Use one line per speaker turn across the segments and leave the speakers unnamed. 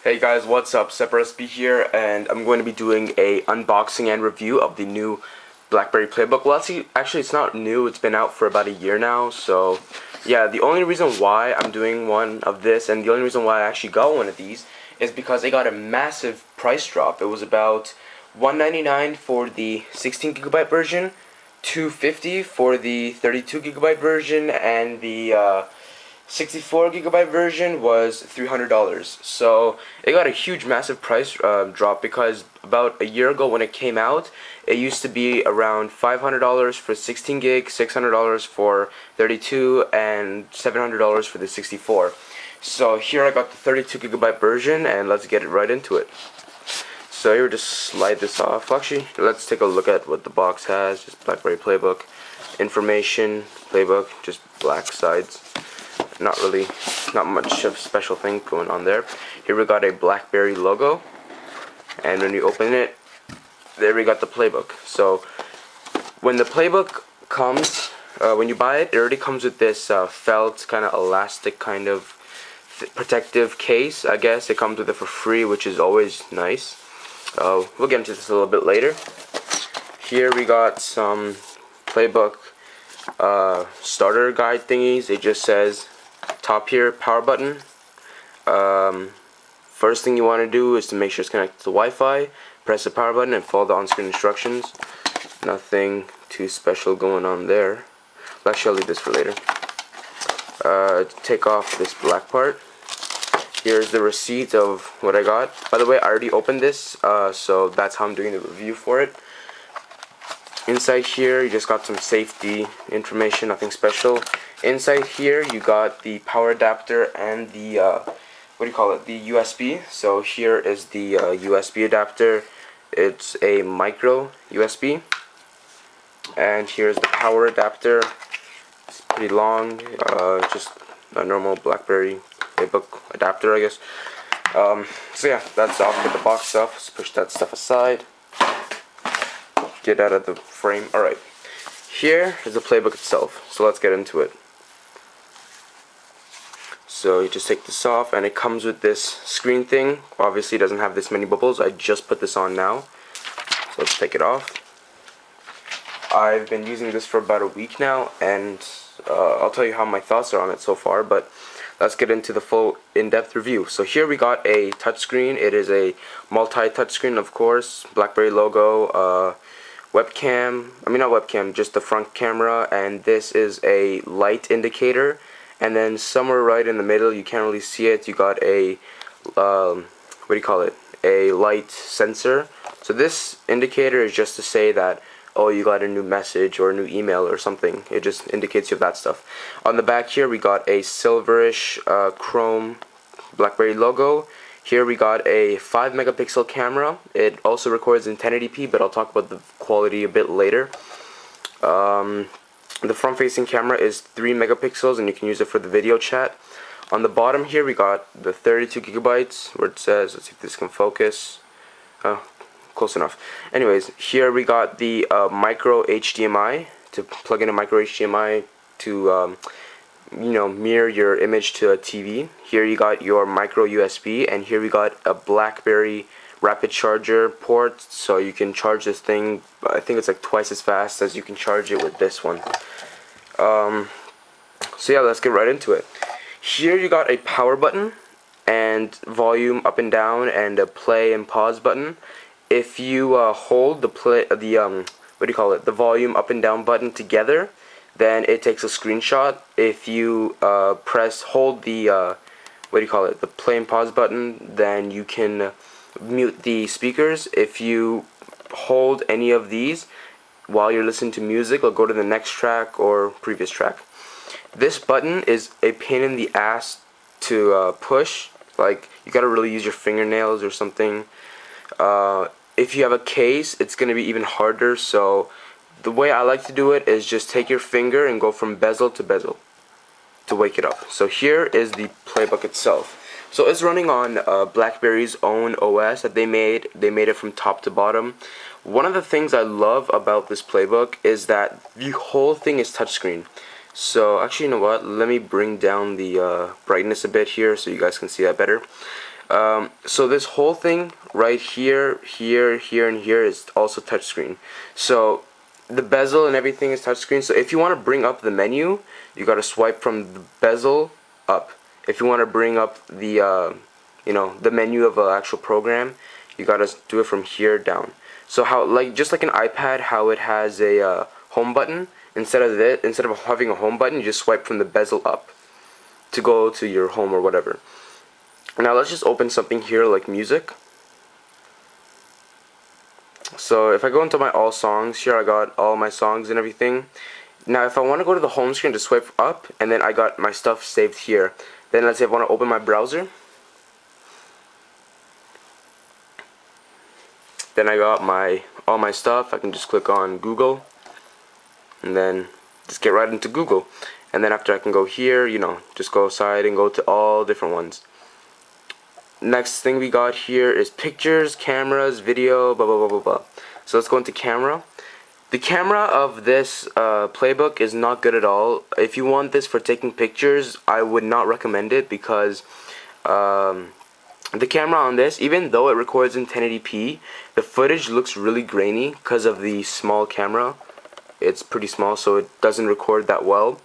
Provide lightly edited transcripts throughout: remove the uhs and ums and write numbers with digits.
Hey guys, what's up? SeparSB here, and I'm going to be doing a unboxing and review of the new Blackberry Playbook. Well, actually it's not new, it's been out for about a year now, so yeah, the only reason why I'm doing one of this, and the only reason why I actually got one of these, is because they got a massive price drop. It was about $199 for the 16GB version, $250 for the 32GB version, and the 64GB version was $300. So it got a huge massive price drop, because about a year ago when it came out, it used to be around $500 for 16 gig, $600 for 32, and $700 for the 64. So here I got the 32GB version, and let's get it right into it. So here, just slide this off. Actually, let's take a look at what the box has. Just Blackberry Playbook, information, playbook, just black sides. Not much of a special thing going on there. Here we got a Blackberry logo, and when you open it, there we got the playbook. So when the playbook comes, when you buy it, it already comes with this felt kind of elastic kind of protective case. I guess it comes with it for free, which is always nice. We'll get into this a little bit later. Here we got some playbook starter guide thingies. It just says top here, power button. First thing you want to do is to make sure it's connected to Wi-Fi. Press the power button and follow the on-screen instructions. Nothing too special going on there. Well, actually, I'll leave this for later. Take off this black part. Here's the receipt of what I got. By the way, I already opened this, so that's how I'm doing the review for it. Inside here, you just got some safety information, nothing special. Inside here, you got the power adapter and the, the USB. So here is the USB adapter. It's a micro USB. And here's the power adapter. It's pretty long, just a normal Blackberry Playbook adapter, I guess. So yeah, that's off. Get the box off. Let's push that stuff aside. Get out of the frame. Alright, here is the playbook itself, so let's get into it. So you just take this off, and it comes with this screen thing. Obviously it doesn't have this many bubbles. I just put this on now, so let's take it off. I've been using this for about a week now, and I'll tell you how my thoughts are on it so far, but let's get into the full in-depth review. So here we got a touchscreen. It is a multi-touchscreen, of course. Blackberry logo, webcam, not webcam, just the front camera, and this is a light indicator. And then somewhere right in the middle, you can't really see it, you got a a light sensor. So this indicator is just to say that, oh, you got a new message or a new email or something. It just indicates you have that stuff. On the back here, we got a silverish chrome Blackberry logo. Here we got a 5-megapixel camera. It also records in 1080p, but I'll talk about the quality a bit later. The front-facing camera is 3 megapixels, and you can use it for the video chat. On the bottom here, we got the 32GB, where it says, let's see if this can focus. Close enough. Anyways, here we got the micro HDMI, to plug in a micro HDMI to mirror your image to a TV. Here you got your micro USB, and here we got a Blackberry rapid charger port, so you can charge this thing. I think it's like twice as fast as you can charge it with this one. So yeah, let's get right into it. Here you got a power button and volume up and down, and a play and pause button. If you hold the the volume up and down button together, then it takes a screenshot. If you hold the the play and pause button, then you can mute the speakers. If you hold any of these while you're listening to music, it'll go to the next track or previous track. This button is a pain in the ass to push. Like, you gotta really use your fingernails or something. If you have a case, it's gonna be even harder. So the way I like to do it is just take your finger and go from bezel to bezel to wake it up. So here is the playbook itself. So it's running on BlackBerry's own OS that they made. They made it from top to bottom. One of the things I love about this playbook is that the whole thing is touchscreen. So actually, you know what? Let me bring down the brightness a bit here so you guys can see that better. So this whole thing right here, here, here, and here is also touchscreen. So the bezel and everything is touchscreen. So if you want to bring up the menu, you got to swipe from the bezel up. If you want to bring up the the menu of an actual program, you got to do it from here down. So how, like, just like an iPad, how it has a home button, instead of having a home button, you just swipe from the bezel up to go to your home or whatever. Now let's just open something here like music. So if I go into my all songs, here I got all my songs and everything. Now if I want to go to the home screen, just swipe up, and then I got my stuff saved here. Then let's say I want to open my browser. Then I got all my stuff. I can just click on Google, and then just get right into Google. And then after, I can go here, just go aside and go to all different ones. Next thing we got here is pictures, cameras, video, blah blah blah blah blah. So let's go into camera. The camera of this playbook is not good at all. If you want this for taking pictures, I would not recommend it, because the camera on this, even though it records in 1080p, the footage looks really grainy because of the small camera. It's pretty small, so it doesn't record that well.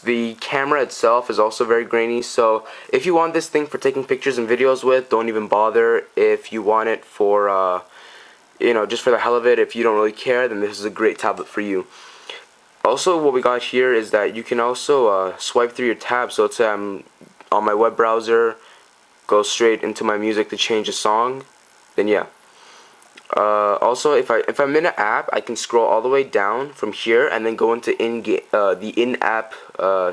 The camera itself is also very grainy, so if you want this thing for taking pictures and videos with, don't even bother. If you want it for just for the hell of it, if you don't really care, then this is a great tablet for you. Also, what we got here is that you can also swipe through your tabs. So let's say I'm on my web browser, go straight into my music to change a song, then yeah. Also, if I'm in an app, I can scroll all the way down from here and then go into the in-app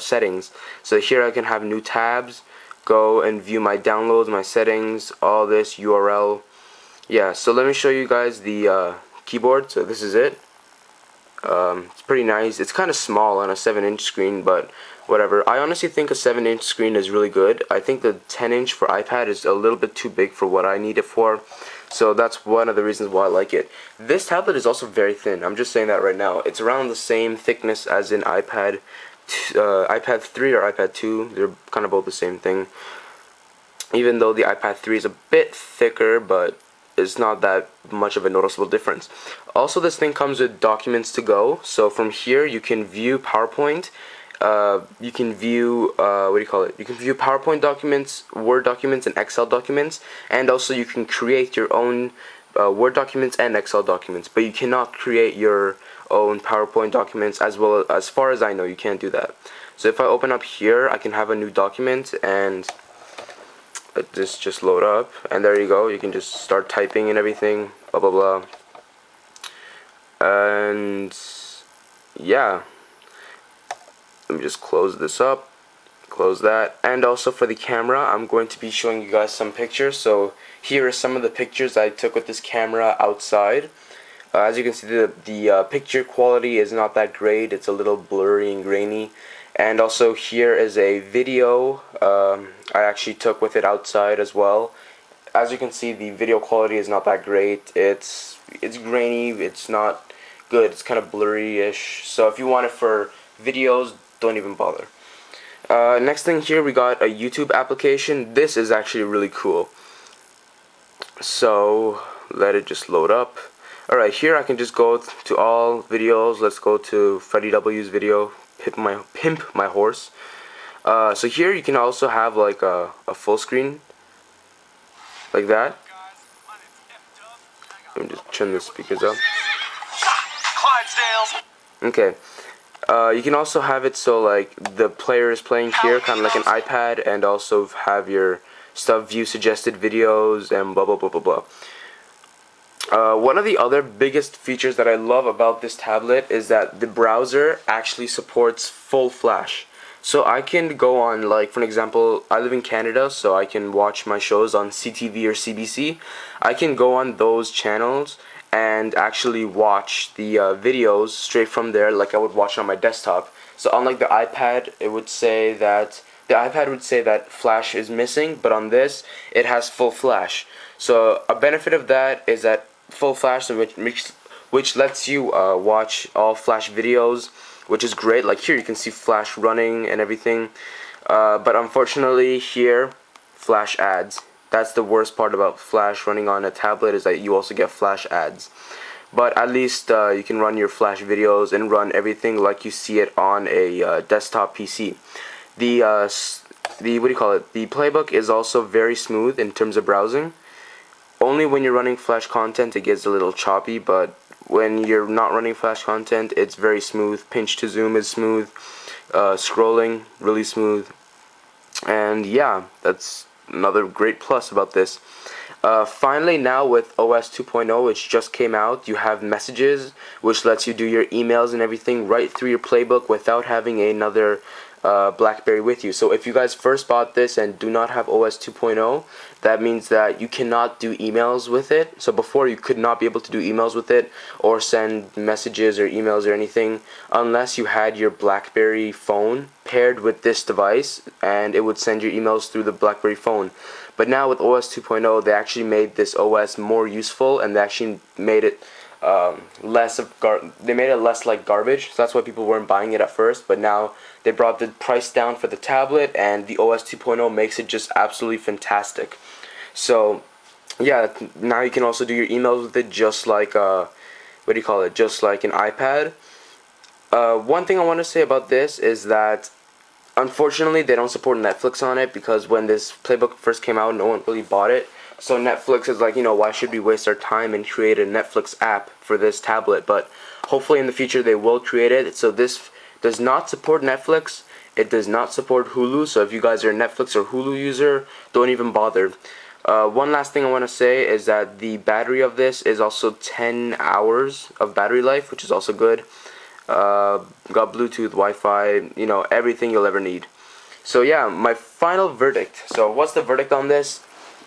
settings. So here I can have new tabs, go and view my downloads, my settings, all this URL. Yeah, so let me show you guys the keyboard. So this is it. It's pretty nice. It's kind of small on a 7-inch screen, but whatever. I honestly think a 7-inch screen is really good. I think the 10-inch for iPad is a little bit too big for what I need it for. So that's one of the reasons why I like it. This tablet is also very thin. I'm just saying that right now. It's around the same thickness as an iPad 3 or iPad 2. They're kind of both the same thing. Even though the iPad 3 is a bit thicker, but it's not that much of a noticeable difference. Also, this thing comes with documents to go. So from here you can view PowerPoint. You can view you can view PowerPoint documents, Word documents, and Excel documents, and also you can create your own Word documents and Excel documents, but you cannot create your own PowerPoint documents. As far as I know, you can't do that. So if I open up here, I can have a new document, and let this just load up, and there you go. You can just start typing and everything, blah blah blah. And yeah, let me just close this up, close that. And also for the camera, I'm going to be showing you guys some pictures. So here are some of the pictures I took with this camera outside. As you can see, the picture quality is not that great. It's a little blurry and grainy. And also here is a video I actually took with it outside as well. As you can see, the video quality is not that great. It's grainy. It's not good. It's kind of blurry-ish. So if you want it for videos, don't even bother. Next thing here, we got a YouTube application. This is actually really cool. So let it just load up. Alright, here I can just go to all videos. Let's go to Freddie W's video, Pimp My Horse. So here you can also have like a full screen, like that. Let me just turn the speakers up. Okay. You can also have it so like the player is playing here, kind of like an iPad, and also have your stuff view suggested videos and blah blah blah blah blah. One of the other biggest features that I love about this tablet is that the browser actually supports full flash. So I can go on, like, for example, I live in Canada, so I can watch my shows on CTV or CBC. I can go on those channels and actually watch the videos straight from there, like I would watch on my desktop. So unlike the iPad, it would say that the iPad would say that flash is missing, but on this it has full flash. So a benefit of that is that full flash, which lets you watch all flash videos, which is great. Like here you can see flash running and everything, but unfortunately here flash ads. That's the worst part about Flash running on a tablet, is that you also get flash ads. But at least you can run your Flash videos and run everything like you see it on a desktop PC. The what do you call it? The Playbook is also very smooth in terms of browsing. Only when you're running Flash content it gets a little choppy, but when you're not running Flash content, it's very smooth. Pinch to zoom is smooth. Scrolling really smooth. And yeah, that's another great plus about this. Finally, now with OS 2.0, which just came out, you have messages, which lets you do your emails and everything right through your Playbook without having another Blackberry with you. So if you guys first bought this and do not have OS 2.0, that means that you cannot do emails with it. So before, you could not be able to do emails with it or send messages or emails or anything unless you had your Blackberry phone paired with this device, and it would send your emails through the Blackberry phone. But now with OS 2.0, they actually made this OS more useful, and they actually made it less like garbage. So that's why people weren't buying it at first. But now they brought the price down for the tablet, and the OS 2.0 makes it just absolutely fantastic. So yeah, now you can also do your emails with it just like just like an iPad. One thing I want to say about this is that unfortunately they don't support Netflix on it, because when this Playbook first came out, no one really bought it. So Netflix is like, why should we waste our time and create a Netflix app for this tablet? But hopefully in the future they will create it. So this does not support Netflix. It does not support Hulu. So if you guys are a Netflix or Hulu user, don't even bother. One last thing I want to say is that the battery of this is also 10 hours of battery life, which is also good. Got Bluetooth, Wi-Fi, everything you'll ever need. So yeah, my final verdict. So what's the verdict on this?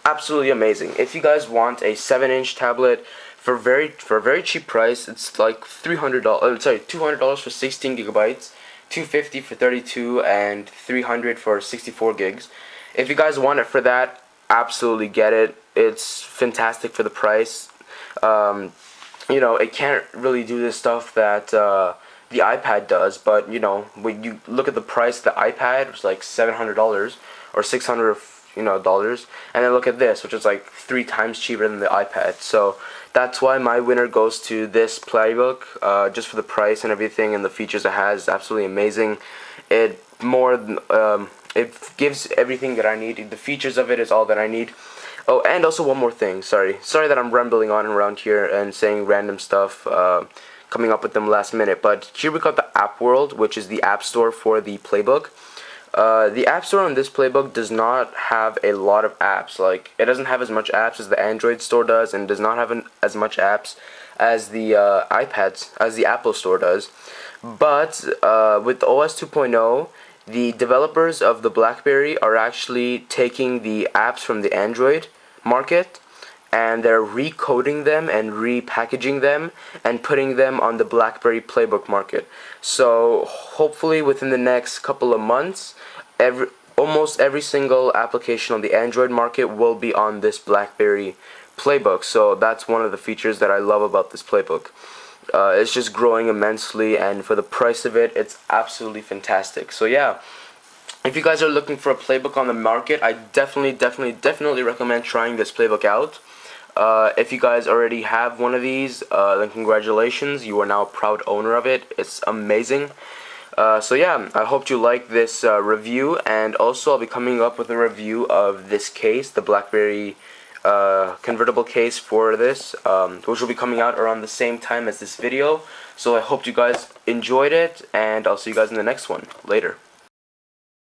Absolutely amazing. If you guys want a 7-inch tablet for a very cheap price, it's like $200 for 16 gigabytes, $250 for 32, and $300 for 64 gigs. If you guys want it for that, absolutely get it. It's fantastic for the price. It can't really do this stuff that the iPad does, but when you look at the price of the iPad, it's like $700 or $600 and then look at this, which is like 3 times cheaper than the iPad. So that's why my winner goes to this Playbook, just for the price and everything, and the features it has. Absolutely amazing. It gives everything that I need. The features of it is all that I need. Oh, and also one more thing. Sorry that I'm rambling on around here and saying random stuff, coming up with them last minute. But here we got the App World, which is the app store for the Playbook. The App Store on this Playbook does not have a lot of apps. Like, it doesn't have as much apps as the Android store does, and does not have as much apps as the as the Apple Store does. But with OS 2.0, the developers of the Blackberry are actually taking the apps from the Android market, and they're recoding them and repackaging them and putting them on the Blackberry Playbook market. So hopefully within the next couple of months, almost every single application on the Android market will be on this Blackberry Playbook. So that's one of the features that I love about this Playbook. It's just growing immensely, and for the price of it, it's absolutely fantastic. So yeah, if you guys are looking for a Playbook on the market, I definitely recommend trying this Playbook out. If you guys already have one of these, then congratulations, you are now a proud owner of it. It's amazing. So yeah, I hope you like this review, and also I'll be coming up with a review of this case, the Blackberry convertible case for this, which will be coming out around the same time as this video. So I hope you guys enjoyed it, and I'll see you guys in the next one. Later.